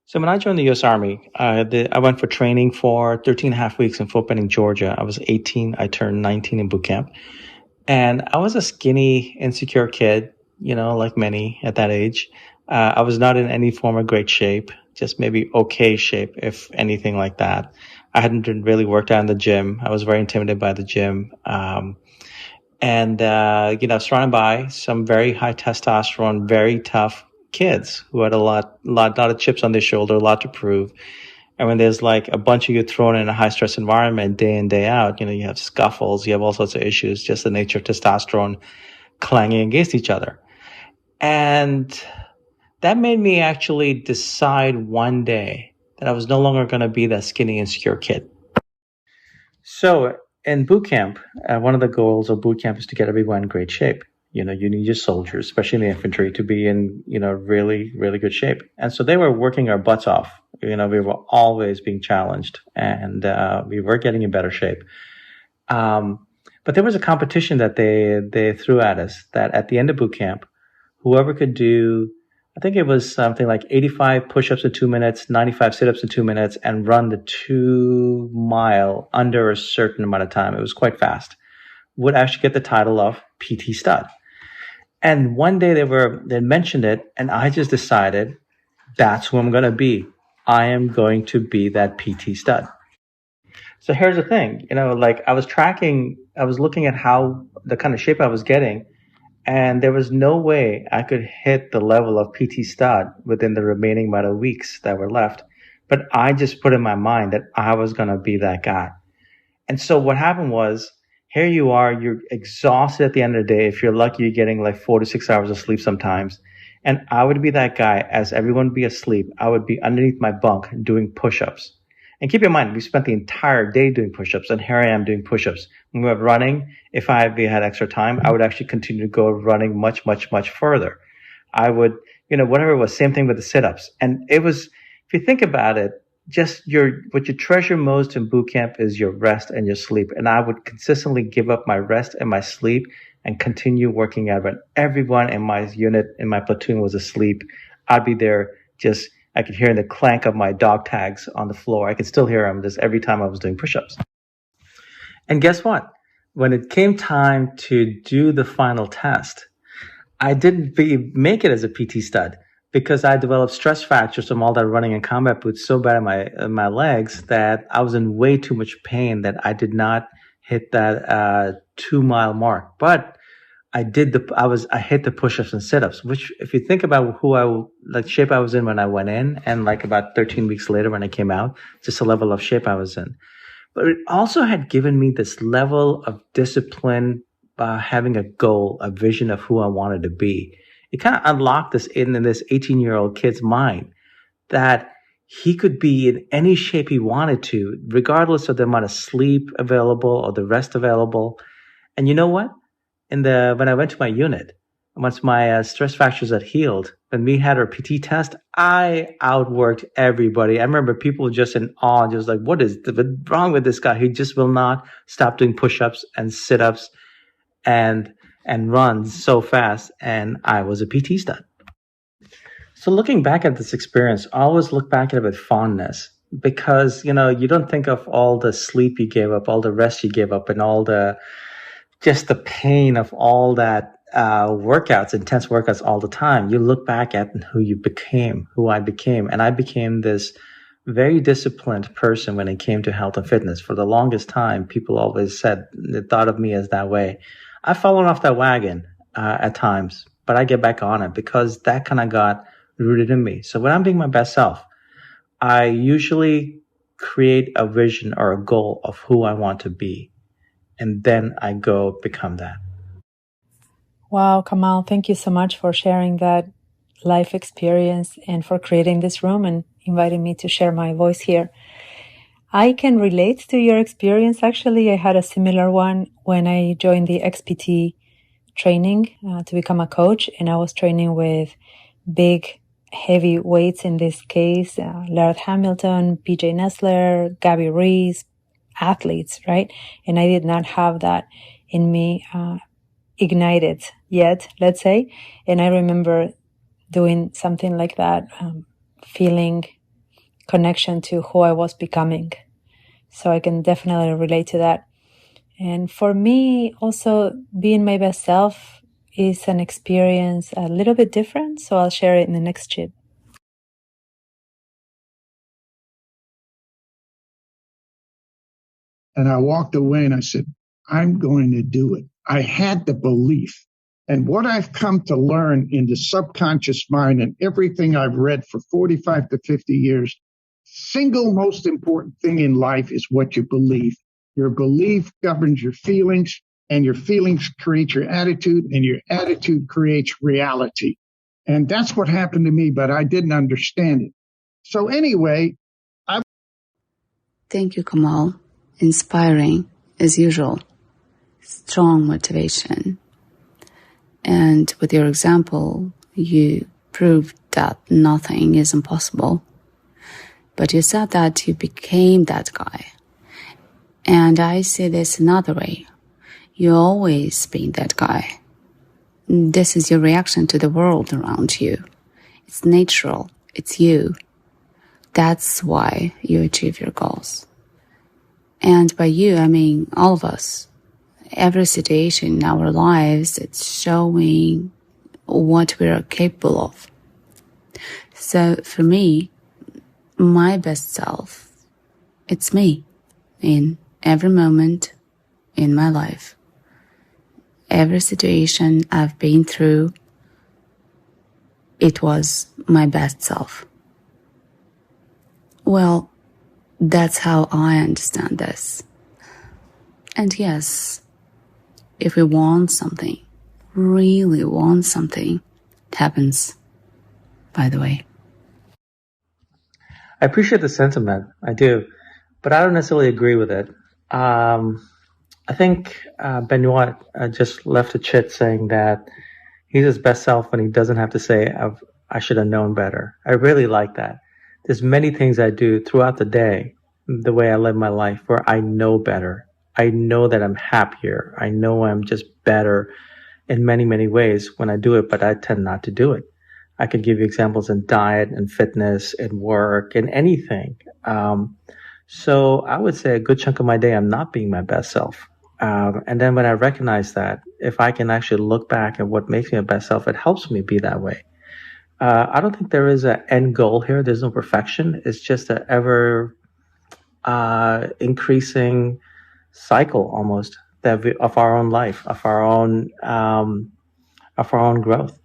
So when I joined the U.S. Army, I went for training for 13 and a half weeks in Fort Benning, Georgia. I was 18. I turned 19 in boot camp. And I was a skinny, insecure kid, like many at that age. I was not in any form of great shape, just maybe okay shape, if anything like that. I hadn't really worked out in the gym. I was very intimidated by the gym. Surrounded by some very high testosterone, very tough kids who had a lot of chips on their shoulder, a lot to prove. And when there's like a bunch of you thrown in a high stress environment day in, day out, you have scuffles, you have all sorts of issues, just the nature of testosterone clanging against each other. And that made me actually decide one day that I was no longer going to be that skinny, insecure kid. So in boot camp, one of the goals of boot camp is to get everyone in great shape. You need your soldiers, especially in the infantry, to be in, really, really good shape. And so they were working our butts off. We were always being challenged, and we were getting in better shape. But there was a competition that they threw at us that at the end of boot camp, whoever could do, I think it was something like 85 push-ups in 2 minutes, 95 sit-ups in 2 minutes, and run the 2 mile under a certain amount of time. It was quite fast. Would actually get the title of PT Stud. And one day they mentioned it, and I just decided that's who I'm going to be. I am going to be that PT Stud. So here's the thing, I was looking at how the kind of shape I was getting, and there was no way I could hit the level of PT Stud within the remaining amount of weeks that were left. But I just put in my mind that I was going to be that guy. And so what happened was, here you are, you're exhausted at the end of the day. If you're lucky, you're getting like 4 to 6 hours of sleep sometimes. And I would be that guy. As everyone would be asleep, I would be underneath my bunk doing push-ups. And keep in mind, we spent the entire day doing push-ups, and here I am doing push-ups. When we were running, if I had extra time, I would actually continue to go running much, much, much further. I would, whatever it was, same thing with the sit-ups. And it was, if you think about it, just what you treasure most in boot camp is your rest and your sleep. And I would consistently give up my rest and my sleep and continue working out. When everyone in my unit, in my platoon was asleep, I'd be there I could hear the clank of my dog tags on the floor. I could still hear them just every time I was doing push-ups. And guess what? When it came time to do the final test, I didn't make it as a PT Stud, because I developed stress fractures from all that running in combat boots so bad in my legs that I was in way too much pain that I did not hit that 2 mile mark. But I hit the push-ups and sit-ups, which if you think about shape I was in when I went in, and like about 13 weeks later when I came out, just the level of shape I was in. But it also had given me this level of discipline by having a goal, a vision of who I wanted to be. It kind of unlocked this in this 18-year-old kid's mind that he could be in any shape he wanted to, regardless of the amount of sleep available or the rest available. And you know what? When I went to my unit, once my stress fractures had healed, when we had our PT test, I outworked everybody. I remember people just in awe, just like, what is wrong with this guy? He just will not stop doing push-ups and sit-ups and runs so fast, and I was a PT Stud. So looking back at this experience, I always look back at it with fondness, because, you don't think of all the sleep you gave up, all the rest you gave up, and just the pain of all that intense workouts all the time. You look back at who I became, and I became this very disciplined person when it came to health and fitness. For the longest time, people always thought of me as that way. I've fallen off that wagon at times, but I get back on it because that kind of got rooted in me. So when I'm being my best self, I usually create a vision or a goal of who I want to be, and then I go become that. Wow, Kamal, thank you so much for sharing that life experience and for creating this room and inviting me to share my voice here. I can relate to your experience. Actually, I had a similar one when I joined the XPT training to become a coach, and I was training with big, heavy weights in this case, Laird Hamilton, PJ Nessler, Gabby Reese, athletes, right? And I did not have that in me ignited yet, let's say. And I remember doing something like that, feeling connection to who I was becoming. So I can definitely relate to that. And for me, also being my best self is an experience a little bit different. So I'll share it in the next chip. And I walked away and I said, I'm going to do it. I had the belief. And what I've come to learn in the subconscious mind and everything I've read for 45 to 50 years, single most important thing in life is what you believe. Your belief governs your feelings, and your feelings create your attitude, and your attitude creates reality. And that's what happened to me, but I didn't understand it. So anyway, Thank you, Kamal. Inspiring, as usual. Strong motivation. And with your example, you proved that nothing is impossible. But you said that you became that guy. And I see this another way. You always been that guy. This is your reaction to the world around you. It's natural. It's you. That's why you achieve your goals. And by you, I mean all of us. Every situation in our lives, it's showing what we are capable of. So for me, my best self, it's me in every moment in my life. Every situation I've been through, it was my best self. Well, that's how I understand this. And yes, if we want something, really want something, it happens, by the way. I appreciate the sentiment. I do, but I don't necessarily agree with it. I think Benoit just left a chit saying that he's his best self when he doesn't have to say, I should have known better. I really like that. There's many things I do throughout the day, the way I live my life, where I know better. I know that I'm happier. I know I'm just better in many, many ways when I do it, but I tend not to do it. I could give you examples in diet and fitness and work and anything. So I would say a good chunk of my day, I'm not being my best self. And then when I recognize that, if I can actually look back at what makes me a best self, it helps me be that way. I don't think there is an end goal here. There's no perfection. It's just an ever increasing cycle almost of our own life, of our own growth.